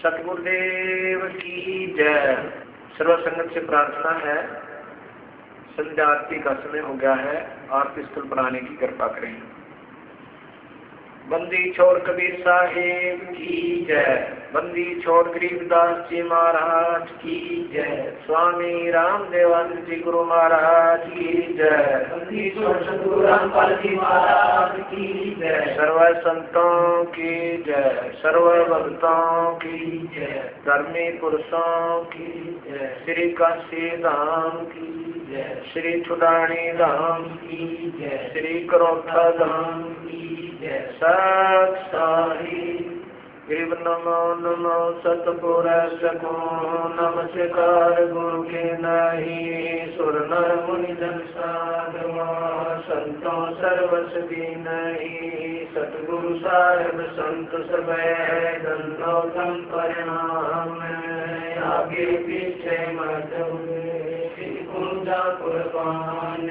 सतगुरुदेव की जय। सर्व संगत से प्रार्थना है, संध्या आरती का समय हो गया है, आरती स्थल पर आने की कृपा करें। बंदी छोड़ कबीर साहेब की जय। बंदी छोड़ गरीबदास जी महाराज की जय। स्वामी रामदेवानंद जी गुरु महाराज की जय। बंदी छोड़ सद्गुरु रामपाल जी महाराज की जय। सर्व संतों की जय, सर्व भक्तों की जय, धर्मी पुरुषों की जय, श्री काशी धाम की जय, श्री छुड़ानी धाम की जय, श्री करोथा धाम की जय। सत साई गिरिव नमो नमो सतपुर सको नमस्कार गुरु के नहीं। सुर नर मुनि जन साधवा संतों सर्वसदी नहीं। सतगुरु साहेब संत सब धनो तम परिणाम। आगे पीछे मत कुर्बान।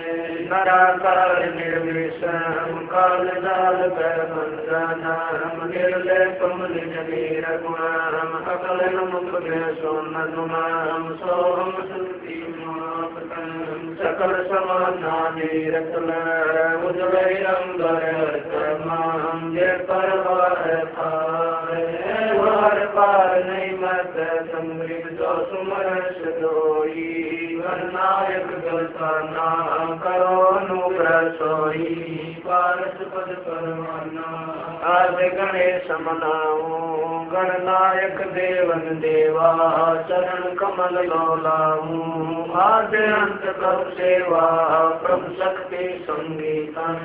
नराकार निर्विषम काल जाल कर बंधनम। निर्लय कमल जमीर गुणम अकलन मुख सोनम। सोहम सुति मापतम सकल समानानि रतन। उज्जवल अंबर तमाम जय परवार पार नहीं मत समृद्ध जो सुमरस दोई। नायक दलसाना करो अनुग्रह सोई। पारस पद परवाना आज गणेश मनाओ। गणनायक देवन देवा चरण कमल लोलाऊं। आद अंत प्रभु सेवा प्रभु शक्ति संगीतम।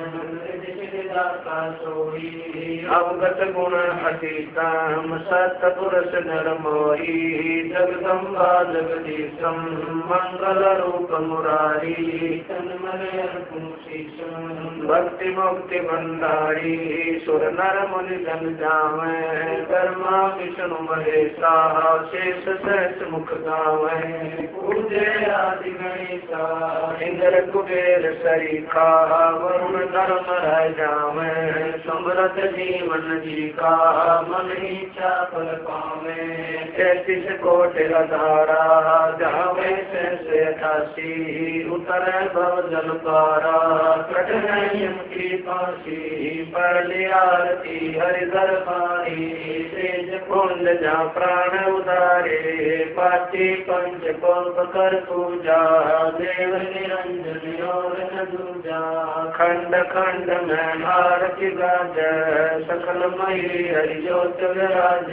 अवगत गुण अतीतम सत्पुरुष नर मोही। जगदम्बा जगदीशम मंगल रूप मुरारी। भक्ति मुक्ति भंडारी सुर नर मुनि जन जावे। कर्मा विष्णु महेशा शेष सहस मुख गावे। पूजे आदि गणेशा इंद्र कुबेर सरीखा। वरुण धर्म रह जावे। समृद्ध जीवन जी का मन इच्छा फल पावे। 33 कोटि अधारा जावे से 88। उतरे भव जल पारा कठिन की फांसी। पहली आरती हरि दरबारी। तेज कुंड जा प्राण उदारे। पाती पंच कोप कर पूजा। देव निरंजन और न दूजा। खंड खंड में आरती गाज। सकल मई हरि ज्योत विराज।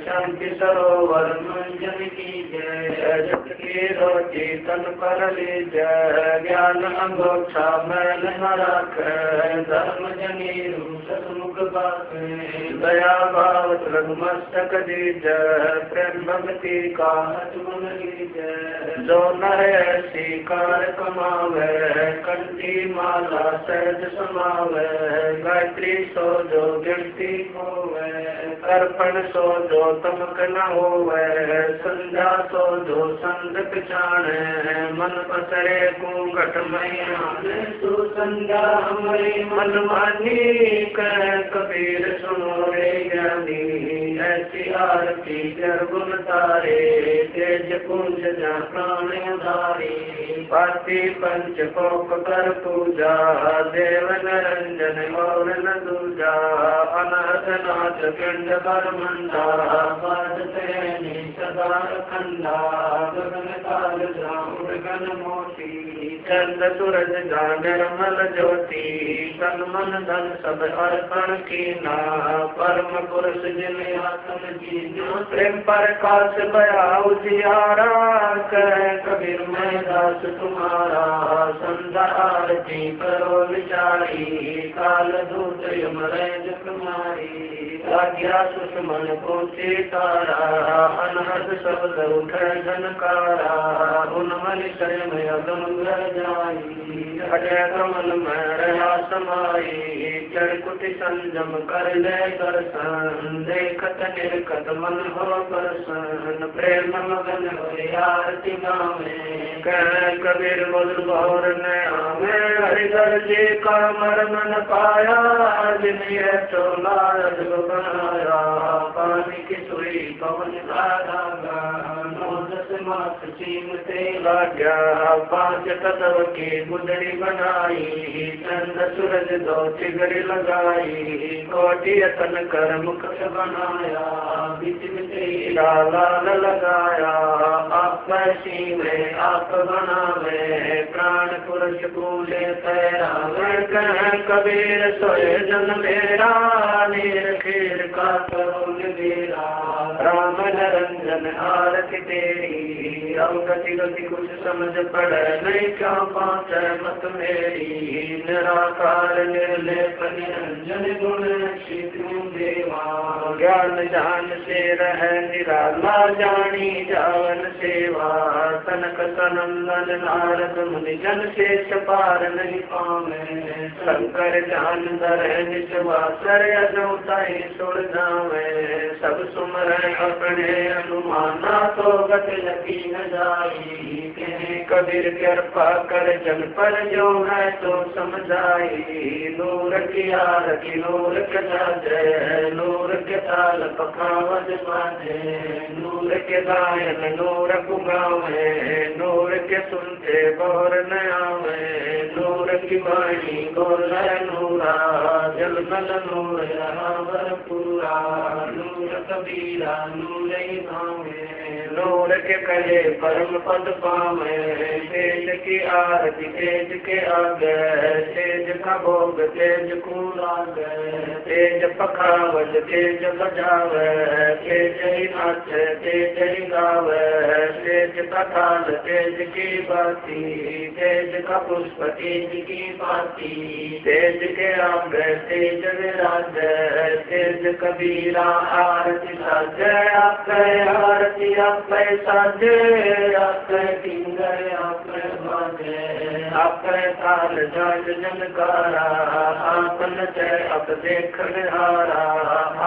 शांति सरोवर मंजन की जय। जप की रोटी तन पर ली जय। ज्ञान अंगोछा मैल न राख। धर्म जनी सतमुख बात। दया भाव मस्तक दीज। प्रेम भक्ति का मन लीज। जो नर ऐसी कार कमावे। कंठी माला सहज समावे। गायत्री सो जो गिनती होवे। अर्पण सो जो तमक न होवे। संध्या सो जो संग पिछाणे। मन पसरे घूंघट मैया। तू संध्या हमारी मन मानी। कह कबीर सुनो रे ज्ञानी। ऐसी आरती कर गुण तारे। तेज कुंज जा प्राण उधारी। पाती पंच कोप कर पूजा। देव निरंजन और न दूजा। अनाथ नाथ पिंड बरमंडा। सदा खंडा। गगन काल जाऊर गन मोती। चंद सूरज जा निर्मल ज्योति। तन मन धन सब अर्पण कीना। परम पुरुष जिन आसन की। प्रेम प्रकाश बया उजियारा। कह कबीर मैं दास तुम्हारा। संध्या आरती करो विचारी। काल दूत यमराज कुमारी। आज्ञा सुषमन पहुँचे तारा। अनहद शब्द उठे झनकारा। उन्मल स्वयं अगम घर जाई। अजय कमल में रहा समाई। चरकुति संजम कर ले दर्शन। देखत निर्कत मन हो प्रसन्न। प्रेम मगन हो आरती गावे। कह कबीर बोल बहुर ने आवे। हरिधर जी का मर मन पाया। जिन्हें चोला बनाया, पानी की सुई पवन का धागा, 9-10 मास चीमते लाग्या, 5 तत्व की गुदड़ी बनाई, चंद सूरज 2 चिगड़ी लगाई, कोटि तन कर मुख बनाया, बीच में लाल लगाया, आप सीने आप बनावे, प्राण पुरुष कूले तैरावे, कह कबीर सोए जन मेरा, नीर खीर का करो निबेरा, राम निरंजन आरती तेरी, अब गति गति कुछ समझ पड़े नहीं, क्यों पहुँचे मत मेरी, निराकार निर्लेप निरंजन गुण शीतु देवा, ज्ञान जान से रह निराला, जानी जावन सेवा, तनक सनंदन नारद मुनि जन शेष पार नहीं पावे, शंकर जान दर निचवासर अजौताई सुर जावे, सब सुमर अपने अनुमाना, तो गत यकीन जाई, कबीर कृपा कर जन पर जो है तो समझाई, नूर की आरती नूर के जय, नूर के ताल पखावज बाजे, नूर के गायन नूर गुगावे, नूर के सुनते बोर न आवे, नूर की वाणी गोल नूरा, जल बल नूर रावर पूरा, नूर कबीरा नूर ही भावे, नूर के कहे परम पद पावे, तेज की आरती तेज के आगे, तेज का भोग तेज को लागे, तेज पखावज तेज बजावे, तेज ही नाचे तेज ही गावे, तेज का ताल तेज की बाती, तेज का पुष्प तेज की बाती, तेज के आगे तेज विराज, तेज कबीरा आरती साजे, आपके आरती आपके साजे, आपके किंगर आपके बाजे, आपके ताल जाज जनकारा, आपन जय आप देखन हारा,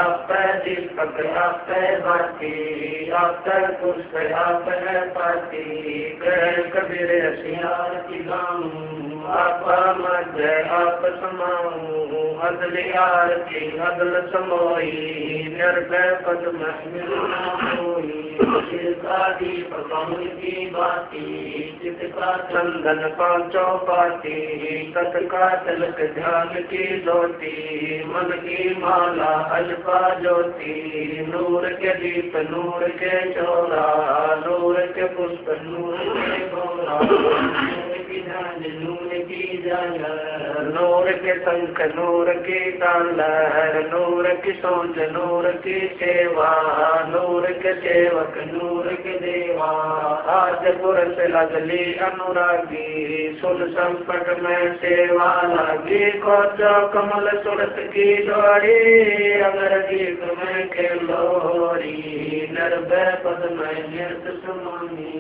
आपके दीपक आपके बाती, आपके पुष्प आपके पाती, कबीर सियारती गाऊं, आप मध्य आप समाऊं, अदल आरती अदल समोई, निर्भय पद में मिलना होई, सिर का दीप कमल की बाती, चित का चंदन 5 पाती, तत् का तिलक ध्यान की ज्योति, मन की माला अल्पा ज्योति, नूर के दीप नूर के चौरा, नूर के पुष्प नूर के भोरा, नूर की जान नूर की जालर, नूर के शंख नूर की तालर, नूर की सोच नूर की सेवा, नूर के सेवक नूर के देवा, आज पुरुष लगली अनुरागी, सुन संकट में सेवा लगी, को जो कमल सुरत की डोरी, अगर गीत में खेलोरी, निर्भय पद में नृत सुमानी,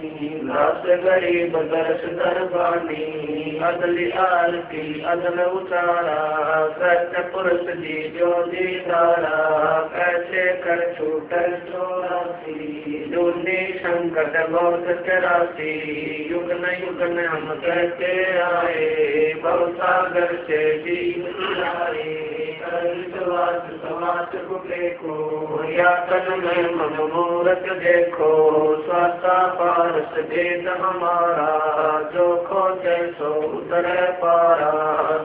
दास गरीब दर्श दरबानी, अदली आरती अदल उतारा, सत्य पुरुष जी जो दीदारा, कैसे कर छूट चौरासी, दूनी संकट बहुत चरासी, युग न युग न हम कहते आए, बहुसागर से जीव आए, समाज को देखो, यातन में मम मूरत देखो, स्वासा पारस भेद हमारा, जो खोजे सो उतर पारा,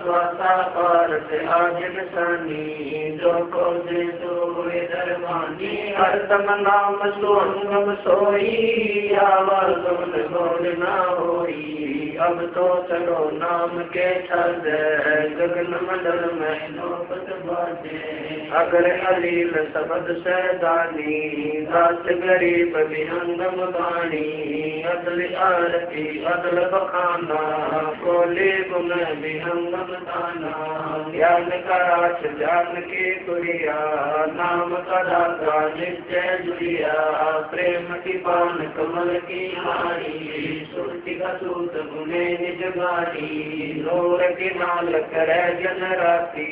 स्वासा पारस आज निशानी, जो खोजे सो हुए दरबानी, हरदम नाम सोहंगम सोई, आवाज बोल ना होई, अब तो चलो नाम के छद, गगन मंडल में नौबत बाजे, अगर अलील शब्द सैदानी, दास गरीब विहंगम बाणी, अदल आरती अदल बखाना, बोले गुण विहंगम दाना, ज्ञान का राज जान के तुरिया, नाम का दाता नित्य जुड़िया, प्रेम की पान कमल की हारी, सुरति का सूत गुने निज गारी, नूर की नाल करे जन राती,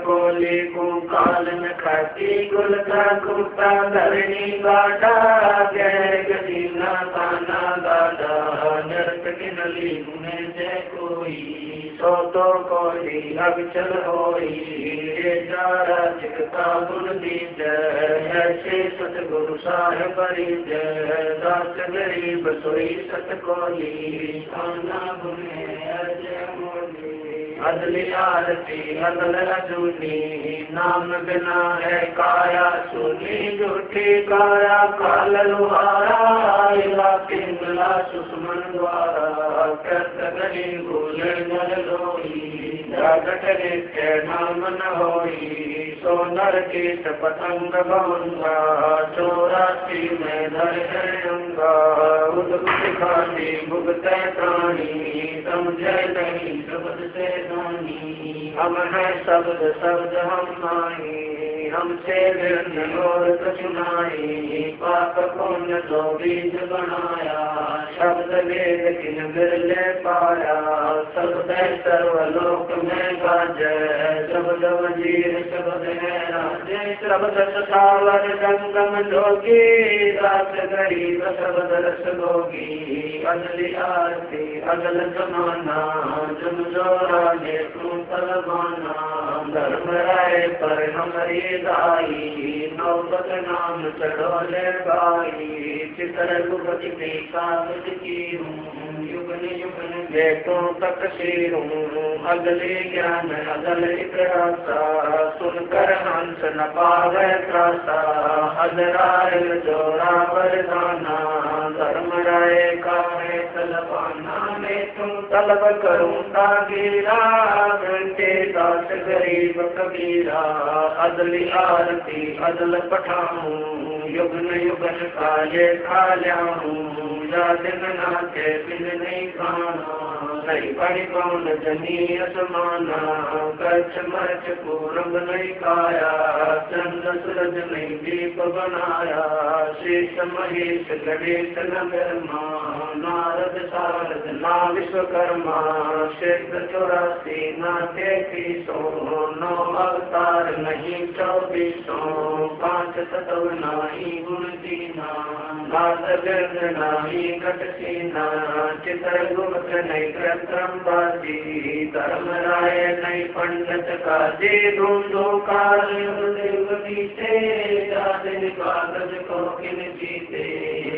कोले को काल न खाती, गुल का कुर्ता धरणी गाड़ा, गैर गदीना ताना गाड़ा, नरक की नली गुने जय कोई, सो तो कोई अब चल होई, जारा जिगता गुण दीजै, ऐसे सतगुरु साहेब परिजय। दास गरीब सोई सत कोली, खाना गुने अजय मोली। अदली आरती अदल अजूनी, नाम बिना है काया सुनी। झूठी काया काल लुहारा, इला पिंगला सुषमन द्वारा। कृत गरी भूले नर लोई, जागट नित्य नाम न होई। सो नर कीट पतंग भंगा, 84 में धर है अंगा। उद्भुत खानी भुगते प्राणी, समझे नहीं शब्द से जानी। हम है शब्द शब्द हम माही, हमसे भिन्न और कछु नाई। पाप पुण्य तो बीज बनाया, शब्द वेद किन बिरले पाया। शब्द सर्वलोक में गाजै, शब्द वजीर शब्द है राजे। शब्द सतावर जंगम जोगी, दास गरीब शब्द रस भोगी। अदली आरती अदल जमाना, जुम जो राजे तू तलबाना। धर्म राय पर हमारी दाई, नौबत नाम चढ़ोले गाई। चित्र गुप्त की कागज की हूँ, युगन युगन बेटों तक सीरूं। अगले ज्ञान अगल इतिहासा, सुनकर हंस न पावे त्रासा। अजरायल जोरा वरदाना, धर्म राय का है तलबाना। मैं तुम तलब करूं तागीरा, घंटे दास गरीब कबीरा। अदली आरती अदल पठाऊं, युगन युगन काले खा जाऊं। दिन नाचे बिन नहीं खाना, नहीं पड़ी कौन जनी असमाना। कच्छ मर्च पूरब नहीं खाया, चंद सूरज नहीं दीप बनाया। शेष महेश गणेश न ब्रह्मा, नारद सारद ना विश्वकर्मा। शेष 84 ना 3300, 9 अवतार नहीं 2400। 5 तत्व नाही गुण दीना, बात गर्द नाही घट सीना। चित्र गुप्त नहीं कृत्रम बाजी, धर्म राय नहीं पंडित काजी। ढूंढो कार्य देव बीते, जाजिन कागज को किन जीते।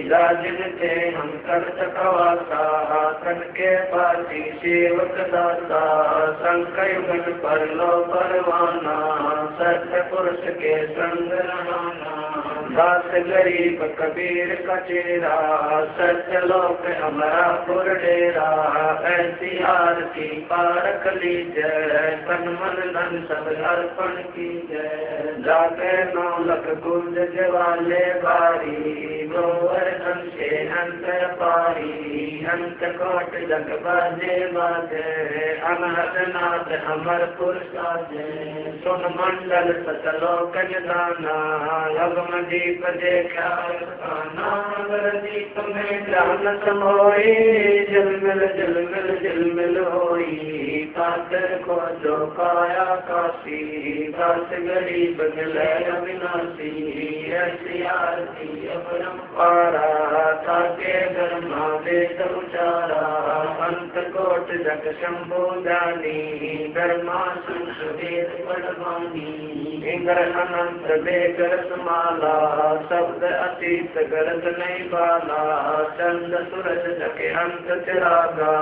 जाजिन थे हम कर चकवासा, कन के पासी सेवक दासा। संकयुगन पर लो परवाना, सत्य पुरुष के संग रहना। दास गरीब कबीर का चेहरा, सत्य लोक हमारा पुर डेरा। ऐसी आरती पारक लीजय, तन मन धन सब अर्पण कीजय। जाके 9 लख गुंज जवाले बारी, गोवर्धन से अंत पारी। अंत कोट जग बाजे बाजे, अनहद नाथ अमर पुरसाजे। सुन मंडल सतलोक दाना, अगम दीप देखा नागर। दीप में ज्ञान समोई, झिलमिल होई। पात्र को जो काया काशी, दास गरीब मिले अविनाशी। ऐसी आरती अपरंपारा, ताके धर्मा वेद उचारा। अंत कोट जग शंभु जानी, धर्मा संसवेद पढ़वानी। इंद्र अनंत बेगर समाला, शब्द अतीत गरज नहीं बाला। चंद सूरज जके अंत चिरागा,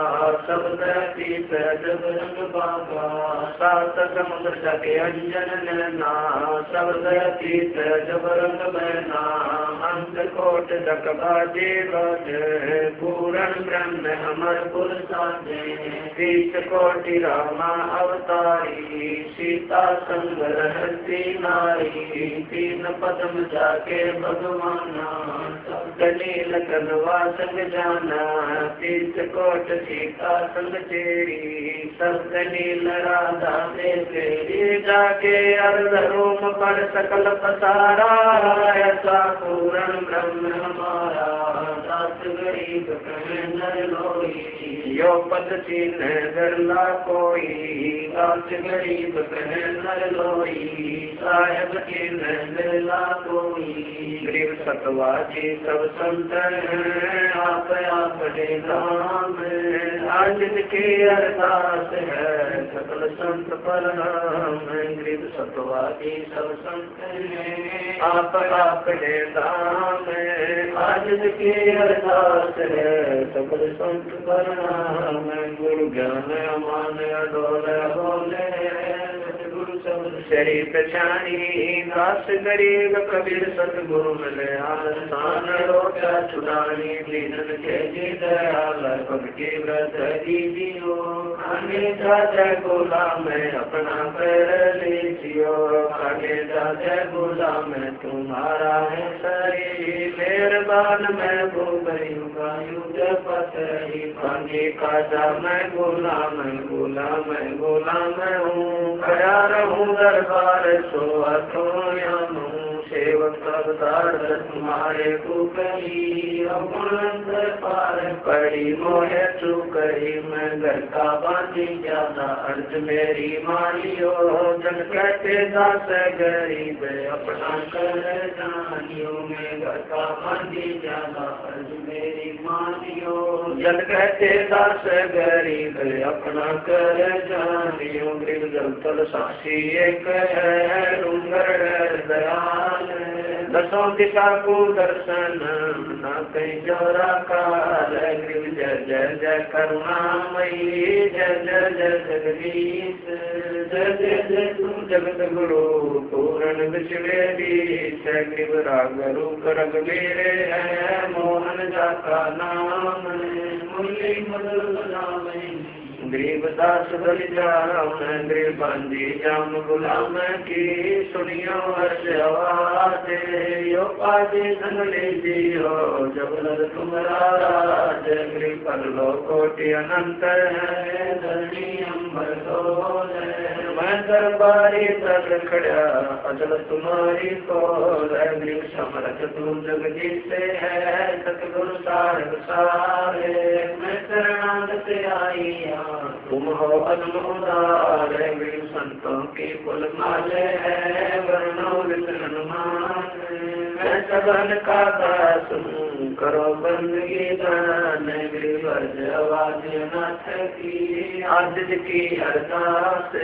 शब्द अतीत जब रंग बागा। 7 समुद्र जके अंजन नैना, शब्द अतीत जब रंग बहना। अंत कोट जग बाजे बाजे, पूर्ण ब्रह्म अमर पुर साजे। 30 कोटि रामा अवतारी, सीता संग रहती नारी। 3 पद्म जाके भगवाना, शब्द नील कनवा संग जाना। 30 कोट सीता संग चेरी, शब्द नील राधा से तेरी। जाके अर्ध रूम पर सकल पसारा, ऐसा पूर्ण ब्रह्म हमारा। दास गरीब कहे नर लोई, यो पद चीन गरला कोई, दास गरीब कह नर लोई, साहेब चीन गरला कोई। गरीब सतवाजी सब संत आप आपने नाम, आज की अरदास है सकल संत पर नाम। गरीब सतवाजी सब संत आप आपने नाम, आज की अरदास है सकल संत पर नाम। गुरु ज्ञान अमान अडोल बोले, गुरु शब्द शरीफ पहचानी, दास गरीब कबीर सतगुरु मिले आसान। रोटा छुड़ानी दीनन के जी दयाल, भक्ति व्रत दीजियो, खाने जाते गुलाम अपना पैर लीजियो। खाने जाते गुलाम तुम्हारा है शरीर, मेहरबान मैं भूगयूंगा युग पतरी। खाने का जा मैं गुलाम गुलाम गुलाम हूँ, खड़ा रहूँ दरबार सो अथोयाम। सेवक अवतार तुम्हारे कुकरी, अंदर पार पड़ी मोहे चुकरी। मैं घर का बांधी ज्यादा अर्ज मेरी मानियो, जन कहते दास गरीब अपना कर जानियो। मैं घर का बांधी ज्यादा अर्ज मेरी मानियो, जन कहते दास गरीब अपना कर जानियो। गरीब जल तल साक्षी एक है, डूंगर दयाल, दसों दिशा को दर्शन न कहीं जोरा काल। गरीब जय जय जय करुणामयी, जय जय जय जगदीश, जय जय जय तुम जगत गुरु पूर्ण विश्वेदीश। गरीब राग रूप रघुवीरे है, मोहन जाका नाम मुरली मधुर नाम। गरीब दास बलि जाम, गरीब बांधी जाम गुलाम की, सुनियो हर्ष आवाज। यो पाजे धन लीजियो जब लग तुम्हारा राज। गरीब पर लो कोटि अनंत है, धरणी अंबर डोल। मैं दरबारी तक खड़ा अचल तुम्हारी कोल। गरीब समरथ तू जगदीश से है, सतगुरु सारग सारे। मैं शरणागत से आई तुम हो अनमोदार। गरीब संतों की कुल माले है, वर्णो वितरण मान। मैं सबन का दास हूँ करो बंदगी दान। गरीब अर्ज आवाज नाथ की, आज की अरदास।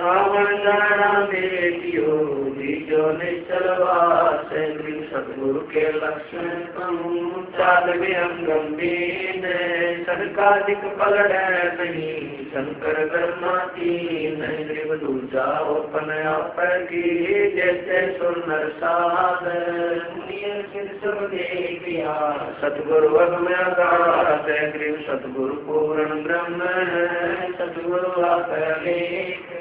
आवन जाना बेटियो दीजो निश्चल वास। गरीब सतगुरु के लक्षण कहूँ चाल विहंग गंभीर। सनकादिक पलड़ नहीं शंकर कर्माती, गरीब दूजा ओपन आप की, जैसे सुनर साध। सब देखिया सतगुरु में आगाध। गरीब सतगुरु पूर्ण ब्रह्म है, सतगुरु आप अनेक।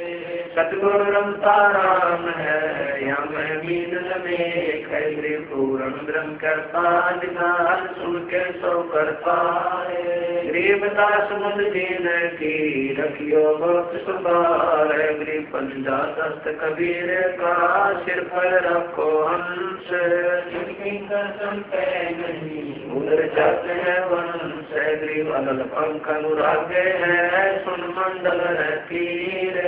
सतगुरु रमता राम है, या मैं मीन लमेख। गरीब पूर्ण ब्रह्म करता निधान, सुन के सो करता है। गरीब दास मुझ दीन की रखियो बहुत सुधार। गरीब पंजा दस्त कबीर का, सिर पर रखो हंस। जिनकी कसम पे नहीं उधर जाते हैं वंश। गरीब अलल पंख अनुराग है, सुन मंडल रखीर।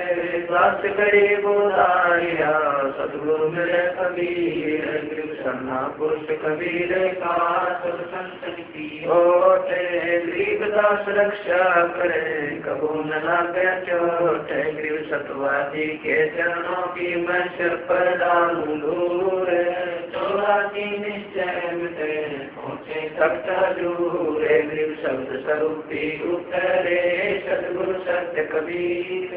दास गरीब उदारिया सतगुरु मिले कबीर। गरीब सन्ना पुरुष कबीर का, सब संतन की ओटे। गरीब दास रक्षा करे कबू न लागे चोट। गरीब सतवाजी के चरणों की मैं सिर पर डालूं दूर। चौरासी निश्चय मिटे पहुँचे तख्त हजूर। गरीब शब्द स्वरूपी उतरे, सतगुरु सत्य कबीर।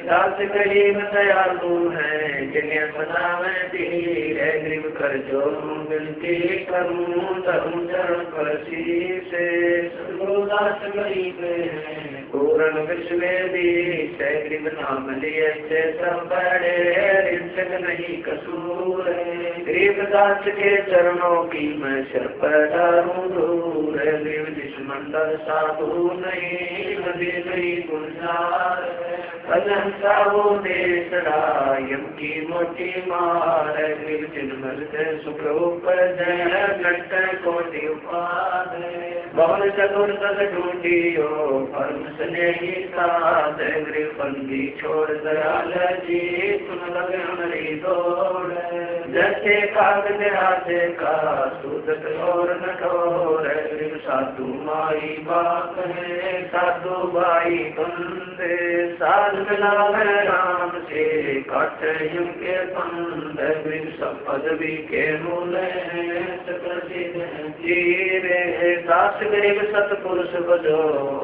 दास गरीब दयालु है, जिन्हें सदा मैं पीर। गरीब कर जो विनती करूँ, धर्म चरण पर शीश। सतगुरु दास गरीब है, पूर्ण विश्वेदी सैग्रीव नाम लिए से सब बड़े रिंचक नहीं कसूर गरीबदास के चरणों की मैं सिर पर डारूं दूर देव दुश्मंडल साधु नहीं नदी नहीं गुलजार भजन साहू देश रायम की मोटी मार गरीब चिन्मल से सुख उपज घट कोटि उपाद बहुल चतुर तद ढूंढियो परम स्नेही साध गरीब बंदी छोड़ दयाल जी सुन लगे हमारी दौड़ जैसे कागज हाथे का सूदक और नठोर गरीब साधु माई बाप है साधु भाई बंदे साध मिला राम से काट के बंद गरीब सब पदवी के मूल जीरे दास गरीब सतपुरुष बजो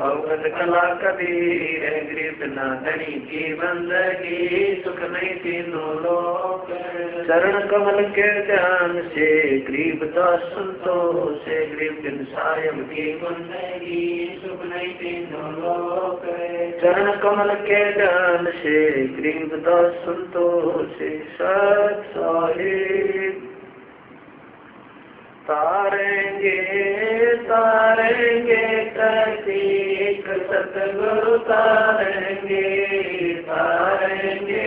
अवगत कला कबीर गरीब न धनी की बंदगी सुख नहीं तीनों लोक चरण कमल के ध्यान से गरीब दास संतोष गरीब दिन सायम की बंदगी सुख नहीं तीनों लोक चरण कमल के ध्यान से गरीब दास संतोष सत साहिब तारेंगे तारेंगे प्रतीक सतगुरु तारेंगे तारेंगे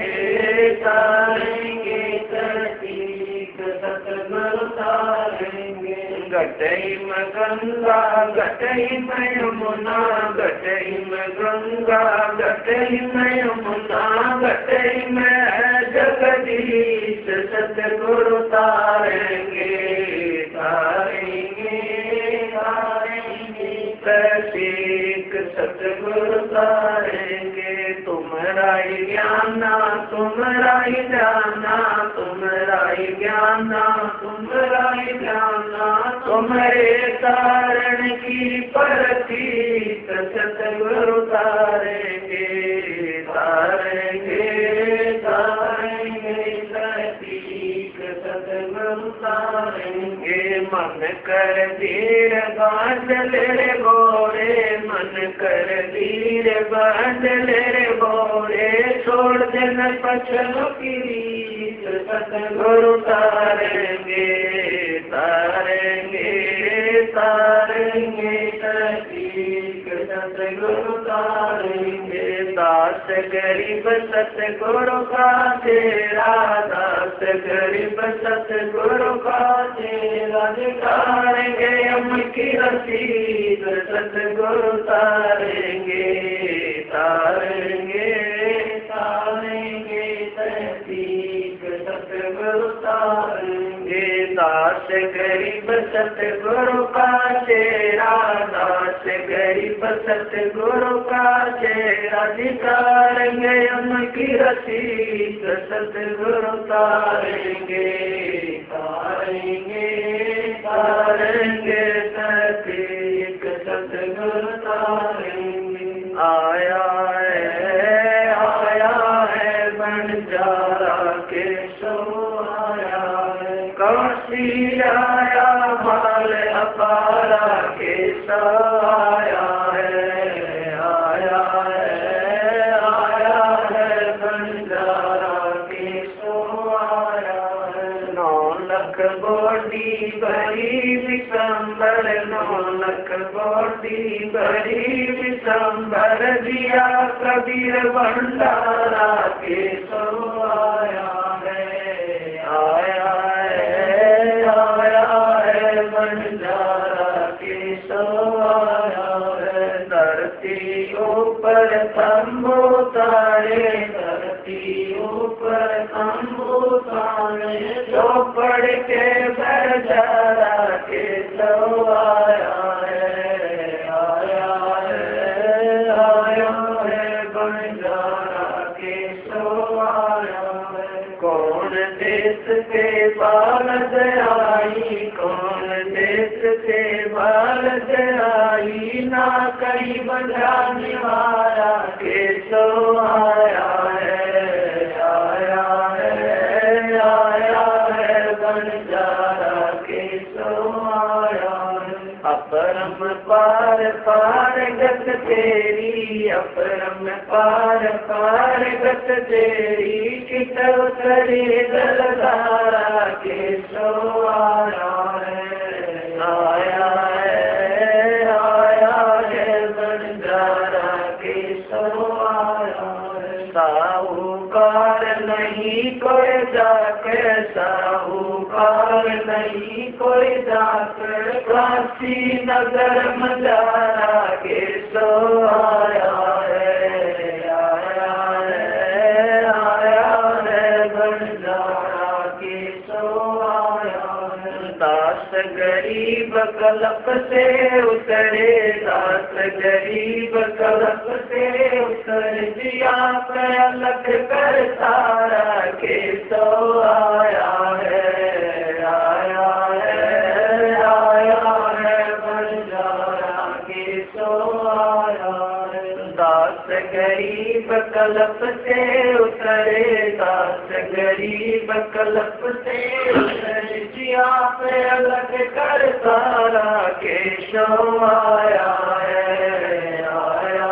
तारेंगे प्रतीक सतगुरु तारेंगे घटई में गंगा घटई में यमुना घटई में गंगा घटई में यमुना घटई में जगदीश सतगुरु तारेंगे तारेंगे तारेंगे प्रतीक सतगुरु तारेंगे तुम्हारा ही ज्ञाना तुम्हारा ही जाना तुम्हारा ही ज्ञाना तुम्हारा ही जाना तुम्हारे तारण की प्रतीक सतगुरु तारेंगे तारेंगे तारेंगे प्रतीक सतगुरु तारेंगे मन कर धीर बांधल रे गोरे मन कर धीर बांधल रे गोरे छोड़ देना पछलो की रीत सतगुरु तारेंगे तारेंगे तारेंगे प्रतीक सतगुरु तारेंगे दास गरीब सतगुरु का तेरा दास गरीब सतगुरु का तेरा तारेंगे हम की रसीद सतगुरु तारेंगे तारेंगे तारेंगे प्रतीक सतगुरु तारेंगे दास गरीब सतगुरु का तेरा दास गरीब सतगुरु का तेरा दिखाएंगे हम की रसीद सतगुरु तारेंगे तारेंगे तारेंगे प्रतीक सतगुरु तारेंगे आया है बंजारा के सो आया है काशी आया माल अपारा के सो आया है बंजारा के सो आया है 9 लख बोटी भरी विशंबर 9 लख बोटी भरी विशंबर दिया कबीर भंडारा के सो आया है बंजारा के सो आया है धरती ऊपर तंबू तारे धरती ऊपर तंबू तारे चौपड़ के बंजारा के सो आया है बंजारा के सो आया है कौन देश के बालद आई कौन देश के बालद आई ना कहीं बजाने वाला के सो आया है बंजारा के सो आया है अपरम पार पार गत तेरी, अपरम पार पार गत तेरी, कित उतरी जलधारा के सो आया है, आया है बंजारा के सो आया है। साहूकार नहीं कोई जाके, साहूकार नहीं कोई जाके, काशी नगर मजारा के सो आया है, आया है बंजारा के सो आया है। दास गरीब कलप से उतरे, दास गरीब कलप से उतर, जिया पे अलग कर तारा के सो आया है, आया है बंजारा के सो आया है। दास गरीब कलप से उतरे, दास गरीब कलप से उतरे, जिया पे अलग कर तारा के सो आया है, आया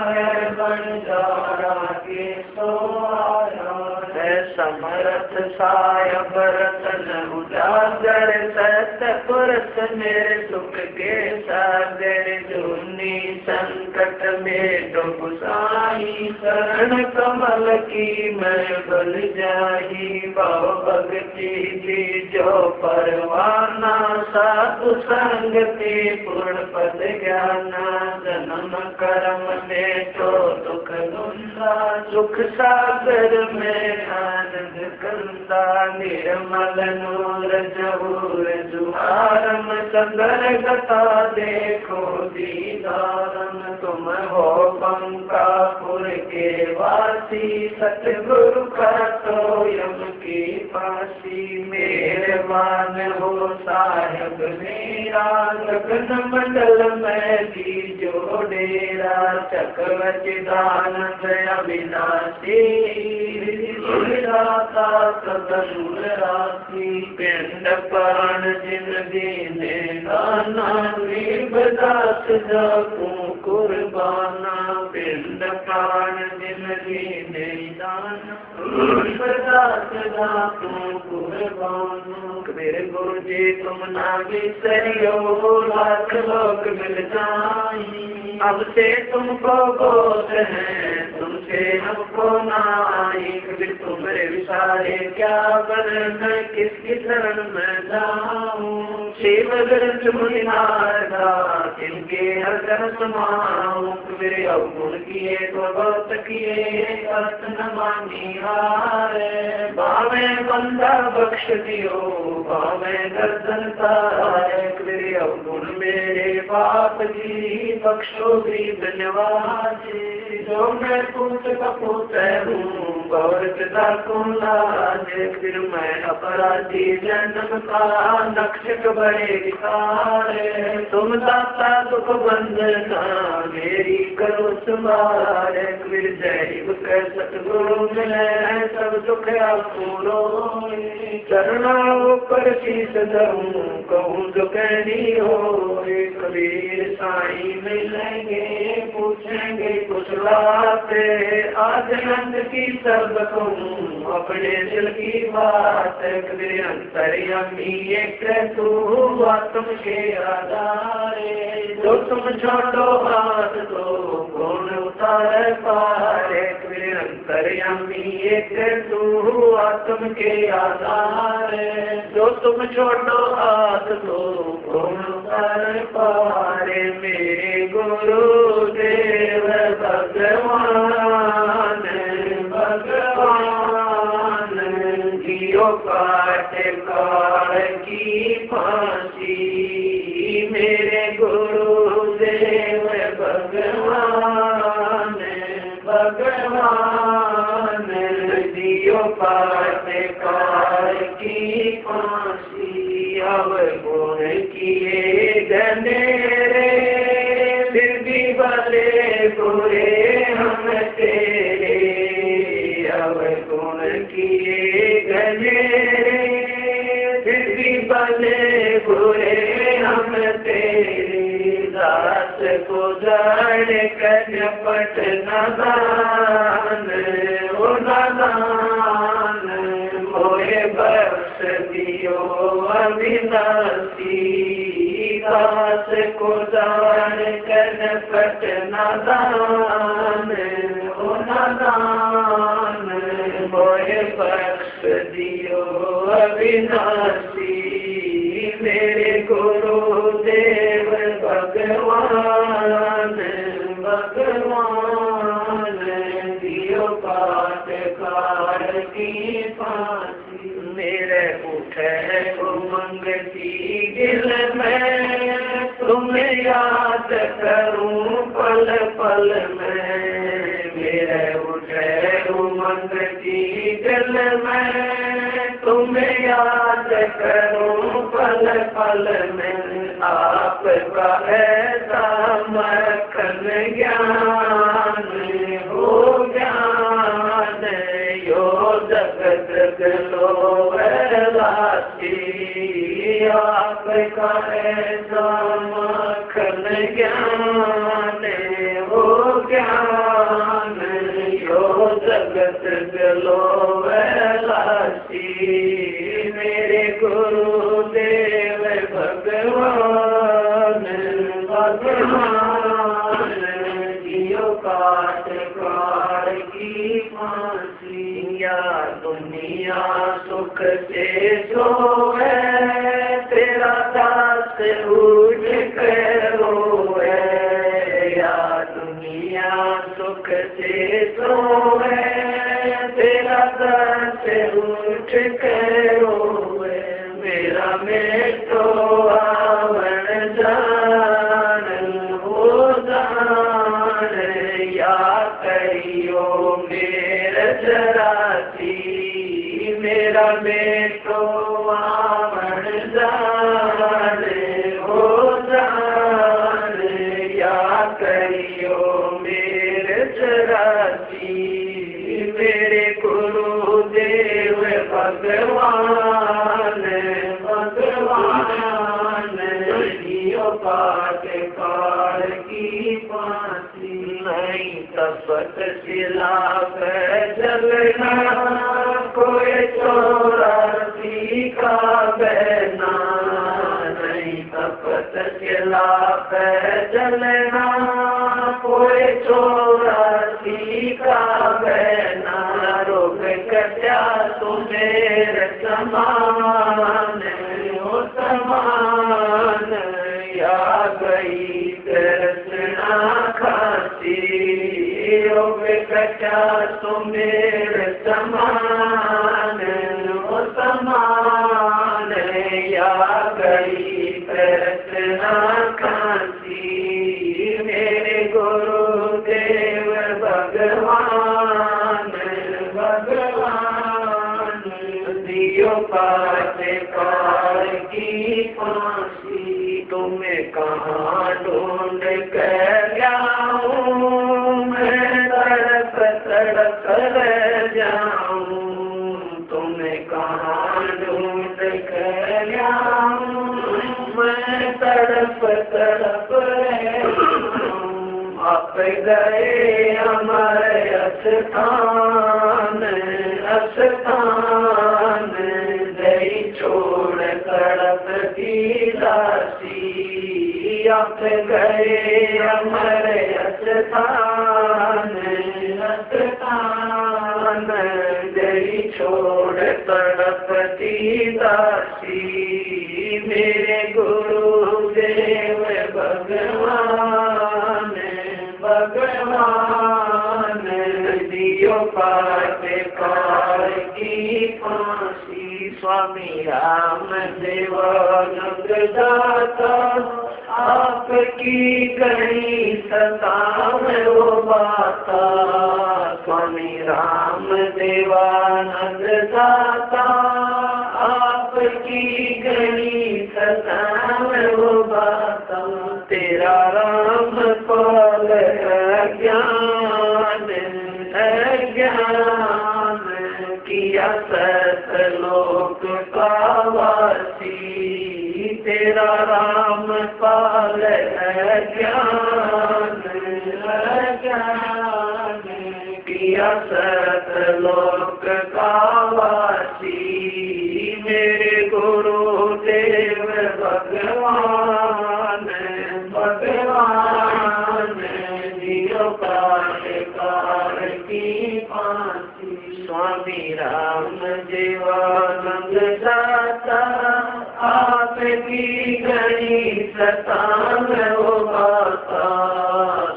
है बंजारा के सो आया है। समरथ साय बरतन उजागर, सतपुरष मेरे सुख के सागर, जूनी संकट में डूब साई, शरण कमल की मैं बल जाही, भाव भक्ति दी जो परवाना, साधु संगति पूर्ण पद ज्ञाना, जन्म कर्म में तो दुख दुंदा, सुख सागर में आनंद कंदा, निर्मल नूर जहूर जुहारम, संगर गता देखो दीदारम, तुम हो पंकापुर के वासी, सतगुरु का तो यम की फांसी, मेरे मान हो साहेब मेरा, गगन मंडल में दीजो डेरा, चक्रवच दानंद अविनाशी, राता सदन राशि, पिंड प्राण जिन दीने दाना, वीरदास जाकू कुर्बाना, पिंड प्राण जिन दीने दाना, वीरदास जाकू कुर्बाना। मेरे गुरु जी तुम ना बिसरियो, लाख लोग मिल जाई, अब से तुमको बोध है, तुमसे हमको नाई, कबीर तुम्हारे विचारे क्या बन, किसकी शरण में जाऊं, शिव ग्रंथ मुनिनारदा, तिनके हर जन समाऊं, कबीर अवगुण किए तो बहुत किए, अर्थ न मानी हारे, बावे बंदा बख्श दियो, बावे गर्दन तारे, कबीर अवगुण मेरे पाप जी, बख्शो भी धन्यवाद, जो मैं पूत कपूत हूँ, गौर पिता को लाज, फिर मैं अपराधी जन्म का, नक्षक बड़े विकारे, तुम दाता दुख बंधना, मेरी करो सुमार, फिर जय कर सतगुरु मिले, सब दुख पूरो, चरणों पर शीश धरूं, कहूँ जो कहनी हो, कबीर साईं मिलेंगे, पूछेंगे कुछ बातें, आज नंद की सब कहूँ, अपने दिल की बात, कबीर अंतर्यामी एक तू, आत्म के आधारे, जो तुम छोड़ो हाथ तो कौन उतार पारे, कबीर अंतर्यामी एक तू, आत्म के आधारे, जो तुम छोड़ो हाथ तो कौन उतार पारे, मेरे गुरु देव भगवान, भगवान जियो काट काल की फांसी, मेरे गुरु देव भगवान, भगवान जियो काट काल की फांसी, अब गुण किए गनेरे, फिर भी भले बुरे हम तेरे, अब गुण किए गनेरे, फिर भी बने बुरे हम तेरी दास को जान कर पट नादान, ओ नादान मोहे बख्श दियो अविनाशी, दास को जान कर पट नादान, ओ नादान मोहे बख्श दियो अविनाशी। मेरे गुरुदेव भगवान भगवान दियो पाटकार की फांसी। मेरे उठे उमंग की दिल में तुम याद करूं पल पल में, मेरे उठे उमंग की दिल में तुम याद करूं पल पल में। आपका ऐसा मक्खन ज्ञान हो ज्ञान यो जगत गलो लासी, आपका ऐसा मक्खन ज्ञान हो ज्ञान यो जगत गलो लासी। मेरे गुरुदेव भगवान भगवान दियो काटकार की फांसी। या दुनिया सुख से सोए तेरा दास उठ कर रोए, या दुनिया सुख से सोए तेरा दास उठ कर रोए। मेरा में तो आवण जान हो जान या करियो मेरे जरासी, मेरा में तो आवण जान हो जान या करियो मेरे जरासी। मेरे गुरुदेव भगवान भगवान दियो पाटकार की फांसी। नहीं तपत शिला पे जलना कोई चौरासी का बहना, नहीं तपत शिला पे जलना कोई चौरासी का बहना। रोग कट्या तुम्हें समान हो समान या गई दर्शना खाती, रोग कट्या तुम्हें समान हो समान या गई दर्शना खाती। मेरे गुरुदेव भगवान भगवान दियो पाटकार की फांसी। तुम्हें कहाँ ढूंढ कर जाऊं मैं तड़प तड़प रह जाऊं, तुम्हें कहाँ ढूंढ कर जाऊं मैं तड़प तड़प रह जाऊं। आप गए हमारे अस्थान अस्थान दई छोड़ तड़प की दासी। आप गए हमारे अस्थान अस्थान दई छोड़ तड़प की दासी। मेरे गुरुदेव भगवान भगवान दियो पाटकार की फांसी। स्वामी राम देवानंद दाता आपकी गई सताम वो बाता। स्वामी राम देवानंद दाता आपकी गई सताम वो बाता। तेरा राम पाल अज्ञान अज्ञान की किया सतलोक का वासी, तेरा राम पाल ज्ञान किया सतलोक का वासी, मेरे गुरुदेव भगवान भगवान जियो काल की फांसी। स्वामी राम जीवानंद दाता, आपकी घड़ी सतान हो बाता।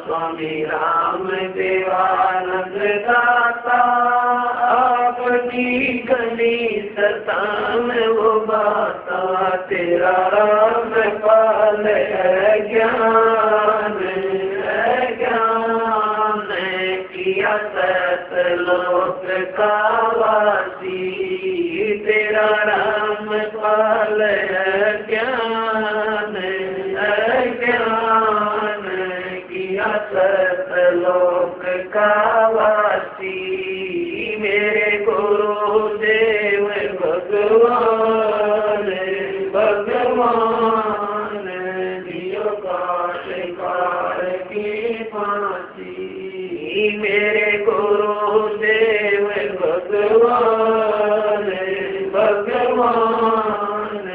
स्वामी राम देवानंद दाता, आपकी घड़ी सतान हो बाता। तेरा राम पाल ज्ञान ज्ञान किया सतलोक का वासी, तेरा राम पाल ज्ञान ज्ञान किया सतलोक का वासी, मेरे गुरुदेव भगवान भगवान जियो काल की फांसी। मेरे गुरुदेव भगवान भगवान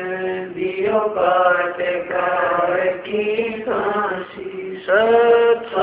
जियो काल की फांसी। सत